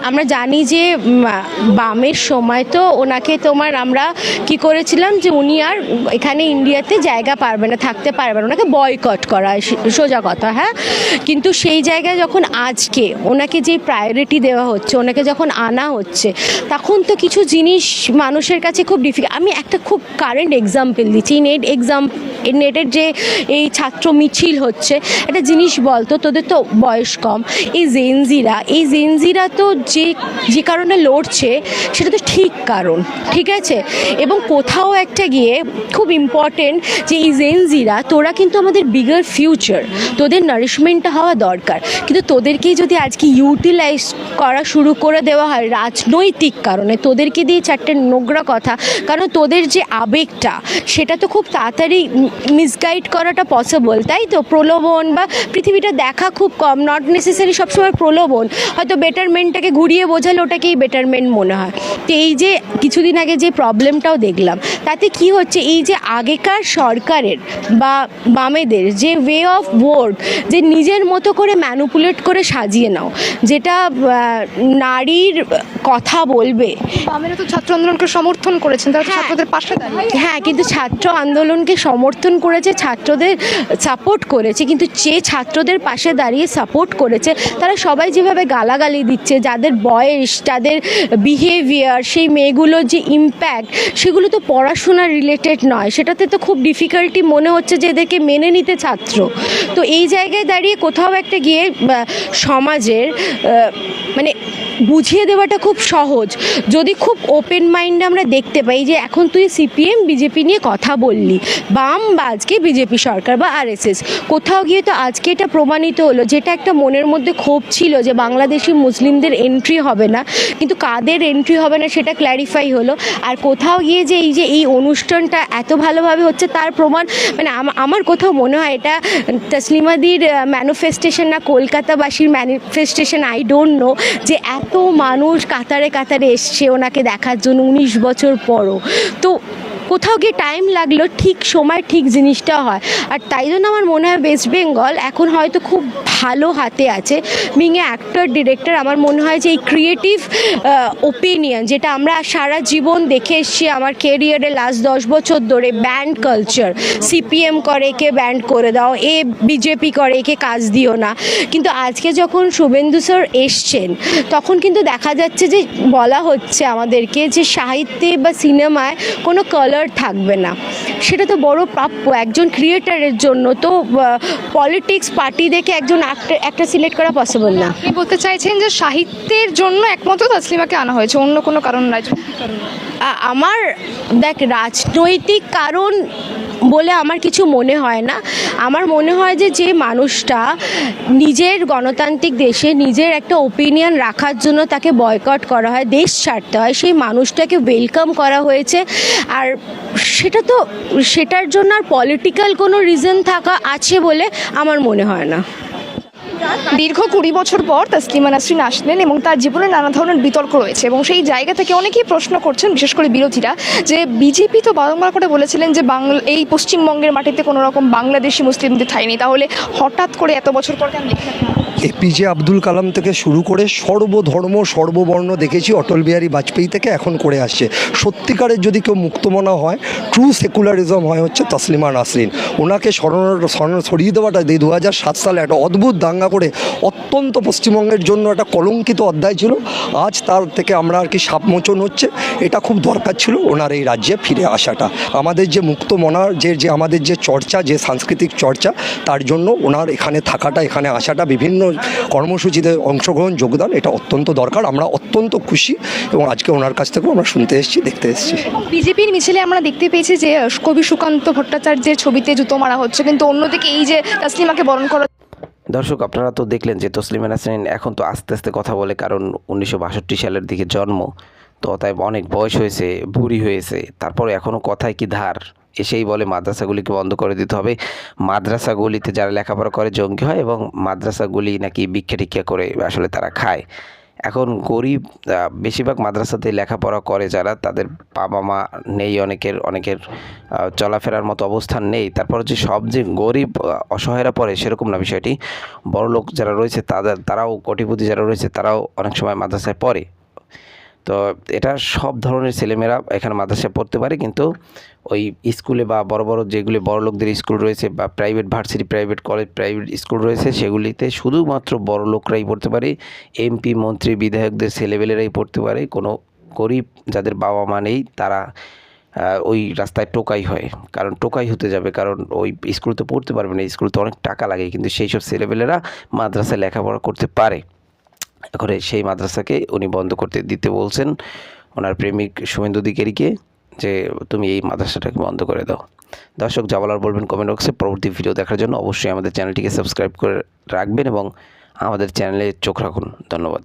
আমরা জানি যে বামের সময় তো ওনাকে আমরা কি করেছিলাম যে উনি আর এখানে ইন্ডিয়াতে জায়গা পারবে না, থাকতে পারবে না, ওনাকে বয়কট করা, সোজা কথা। হ্যাঁ, কিন্তু সেই জায়গায় যখন আজকে ওনাকে যে প্রায়োরিটি দেওয়া হচ্ছে, ওনাকে যখন আনা হচ্ছে, তখন তো কিছু জিনিস মানুষের কাছে খুব ডিফিকাল্ট। আমি একটা খুব কারেন্ট এক্সাম্পল দিচ্ছি। নেটের যে এই ছাত্র মিছিল হচ্ছে, একটা জিনিস বলতো, তোদের তো বয়স কম, এই জেনজিরা তো যে কারণে লড়ছে সেটা তো ঠিক কারণ, ঠিক আছে? এবং কোথাও একটা গিয়ে খুব ইম্পর্টেন্ট যে এই জেনজিরা, তোরা কিন্তু আমাদের বিগার ফিউচার, তোদের নারিশমেন্টটা হওয়া দরকার। কিন্তু তোদেরকেই যদি আজকে ইউটিলাইজ করা শুরু করে দেওয়া হয় রাজনৈতিক কারণে, তোদেরকে দিয়ে চারটে নোংরা কথা, কারণ তোদের যে আবেগটা সেটা তো খুব তাড়াতাড়ি মিসগাইড করাটা পসিবল, তাই তো? প্রলোভন বা পৃথিবীটা দেখা খুব কম, নট নেসেসারি সবসময় প্রলোভন, হয়তো বেটারমেন্টটাকে ঘুরিয়ে বোঝালে ওটাকেই বেটারমেন্ট মনে হয়। তো এই যে কিছুদিন আগে যে প্রবলেমটাও দেখলাম, তাতে কি হচ্ছে, এই যে আগেকার সরকারের বা বামেদের যে ওয়ে অফ ওয়ার্ড, যে নিজের মতো করে ম্যানুপুলেট করে সাজিয়ে নাও, যেটা নারীর কথা বলবে। বামেরা তো ছাত্র আন্দোলনকে সমর্থন করেছেন, তারা ছাত্রদের পাশে দাঁড়িয়ে। হ্যাঁ, কিন্তু ছাত্র আন্দোলনকে সমর্থন করেছে, ছাত্রদের সাপোর্ট করেছে, কিন্তু যে ছাত্রদের পাশে দাঁড়িয়ে সাপোর্ট করেছে তারা সবাই যেভাবে গালাগালি দিচ্ছে, যাদের বয়স, যাদের বিহেভিয়ার, সেই মেয়েগুলোর যে ইম্প্যাক্ট, সেগুলো তো পড়াশোনা রিলেটেড নয়। নয়, সেটাতে তো খুব ডিফিকাল্টি মনে হচ্ছে যে এদেরকে মেনে নিতে ছাত্র। তো এই জায়গায় দাঁড়িয়ে কোথাও একটা গিয়ে সমাজের মানে বুঝিয়ে দেওয়াটা খুব সহজ, যদি খুব ওপেন মাইন্ডে আমরা দেখতে পাই যে এখন তুই সিপিএম বিজেপি নিয়ে কথা বললি, বাম বা আজকে বিজেপি সরকার বা আরএসএস, কোথাও গিয়ে তো আজকে এটা প্রমাণিত হলো যেটা একটা মনের মধ্যে ক্ষোভ ছিল যে বাংলাদেশি মুসলিমদের এন্ট্রি হবে না, কিন্তু কাদের এন্ট্রি হবে না সেটা ক্ল্যারিফাই হলো। আর কোথাও গিয়ে যে এই অনুষ্ঠানটা এত ভালোভাবে হচ্ছে তার প্রমাণ মানে আমার কোথাও মনে হয় এটা তসলিমাদির ম্যানিফেস্টেশন না কলকাতাবাসীর ম্যানিফেস্টেশন, আই ডোন্ট নো, যে এত মানুষ কাতারে কাতারে এসছে ওনাকে দেখার জন্য 19 বছর পরও। তো কোথাও গিয়ে টাইম লাগলো, ঠিক সময় ঠিক জিনিসটা হয়। আর তাই জন্য আমার মনে হয় ওয়েস্ট বেঙ্গল এখন হয়তো খুব ভালো হাতে আছে। বিং এ অ্যাক্টর ডিরেক্টর, আমার মনে হয় যে এই ক্রিয়েটিভ ওপিনিয়ন যেটা আমরা সারা জীবন দেখে এসেছি আমার কেরিয়ারে লাস্ট 10 বছর ধরে, ব্যান্ড কালচার, সিপিএম করে একে ব্যান্ড করে দাও, বিজেপি করে একে কাজ দিও না, কিন্তু আজকে যখন শুভেন্দু স্যার এসছেন তখন কিন্তু দেখা যাচ্ছে যে বলা হচ্ছে আমাদেরকে যে সাহিত্যে বা সিনেমায় কোনো কালার থাকবে না। সেটা তো বড় প্রাপ্য একজন ক্রিয়েটারের জন্য। তো পলিটিক্স পার্টি দেখে একজন একটা সিলেক্ট করা পসিবল না। আপনি বলতে চাইছেন যে সাহিত্যের জন্য একমাত্র তসলিমাকে আনা হয়েছে, অন্য কোনো কারণ রাজনৈতিক কারণ? আমার দেখ, রাজনৈতিক কারণ বলে আমার কিছু মনে হয় না। আমার মনে হয় যে মানুষটা নিজের গণতান্ত্রিক দেশে নিজের একটা ওপিনিয়ন রাখার জন্য তাকে বয়কট করা হয়, দেশ ছাড়তে হয়, সেই মানুষটাকে ওয়েলকাম করা হয়েছে। আর সেটার জন্য আর পলিটিক্যাল কোনো রিজন থাকা আছে বলে আমার মনে হয় না। দীর্ঘ 20 বছর পর তসলিমা নাসরিন আসলেন এবং তার জীবনে নানা ধরনের বিতর্ক রয়েছে, এবং সেই জায়গা থেকে অনেকেই প্রশ্ন করছেন, বিশেষ করে বিরোধীরা, যে বিজেপি তো বারংবার করে বলেছিলেন যে এই পশ্চিমবঙ্গের মাটিতে কোনো রকম বাংলাদেশি মুসলিমদের ঠাঁই নেই, তাহলে হঠাৎ করে এত বছর পর কেন দেখলেন না? এপিজে আব্দুল কালাম থেকে শুরু করে সর্বধর্ম সর্ববর্ণ দেখেছি, অটল বিহারী বাজপেয়ী থেকে এখন করে আসছে। সত্যিকারের যদি কেউ মুক্তমনা হয়, ট্রু সেকুলারিজম হয় হচ্ছে তসলিমা নাসরিন। ওনাকে সরিয়ে দেওয়াটা 2007 সালে একটা অদ্ভুত দাঙ্গা করে অত্যন্ত পশ্চিমবঙ্গের জন্য একটা কলঙ্কিত অধ্যায় ছিল। আজ তার থেকে আমরা আর কি সাপমোচন হচ্ছে, এটা খুব দরকার ছিল ওনার এই রাজ্যে ফিরে আসাটা। আমাদের যে মুক্তমনার যে আমাদের যে চর্চা, যে সাংস্কৃতিক চর্চা, তার জন্য ওনার এখানে থাকাটা, এখানে আসাটা, বিভিন্ন কর্মসূচিতে অংশগ্রহণ, যোগদান, এটা অত্যন্ত দরকার। আমরা অত্যন্ত খুশি এবং আজকে ওনার কাছ থেকেও আমরা শুনতে এসেছি, দেখতে এসেছি। বিজেপির মিছিলে আমরা দেখতে পেয়েছি যে কবি সুকান্ত ভট্টাচার্যের ছবিতে জুতো মারা হচ্ছে, কিন্তু অন্যদিকে এই যে তসলিমাকে বরণ করা। দর্শক, আপনারা তো দেখলেন যে তসলিমা নাসরিন এখন তো আস্তে আস্তে কথা বলে, কারণ 1962 সালের দিকে জন্ম, তো তাই অনেক বয়স হয়েছে, বুড়ি হয়েছে, তারপরে এখনও কথায় কি ধার। এসেই বলে মাদ্রাসাগুলিকে বন্ধ করে দিতে হবে, মাদ্রাসাগুলিতে যারা লেখাপড়া করে জঙ্গি হয়, এবং মাদ্রাসাগুলি নাকি ভিক্ষা টিক্ষা করে আসলে তারা খায়। এখন গরিব, বেশিরভাগ মাদ্রাসাতে লেখাপড়া করে যারা, তাদের বাবা মা নেই, অনেকের চলাফেরার মতো অবস্থান নেই। তারপর যে সব যে গরিব অসহায়রা পড়ে সেরকম না বিষয়টি, বড়লোক যারা রয়েছে তারাও, কোটিপতি যারা রয়েছে তারাও অনেক সময় মাদ্রাসায় পড়ে। তো এটা সব ধরনের ছেলেমেয়েরা এখানে মাদ্রাসায় পড়তে পারে, কিন্তু ওই স্কুলে বা বড় বড় যেগুলি বড় লোকদের স্কুল রয়েছে বা private varsity, private college, private school রয়েছে, সেগুলিতে শুধুমাত্র বড় লোকরাই পড়তে পারে, এমপি মন্ত্রী বিধায়কদের ছেলেবেলেরাই পড়তে পারে। কোনো গরিব যাদের বাবা মা নেই তারা ওই রাস্তায় টোকাই হয়, কারণ টোকাই হতে যাবে, কারণ ওই স্কুল তো পড়তে পারবে না, স্কুল তো অনেক টাকা লাগে, কিন্তু সেই সব ছেলেবেলেরা মাদ্রাসায় লেখাপড়া করতে পারে। এখন সেই মাদ্রাসাকে উনি বন্ধ করতে দিতে বলছেন ওনার প্রেমিক শুভেন্দু অধিকারীকে, যে তুমি এই মাদ্রাসাটাকে বন্ধ করে দাও। দর্শক, যা বলার বলবেন কমেন্ট বক্সে। পরবর্তী ভিডিও দেখার জন্য অবশ্যই আমাদের চ্যানেলটিকে সাবস্ক্রাইব করে রাখবেন এবং আমাদের চ্যানেলে চোখ রাখুন। ধন্যবাদ।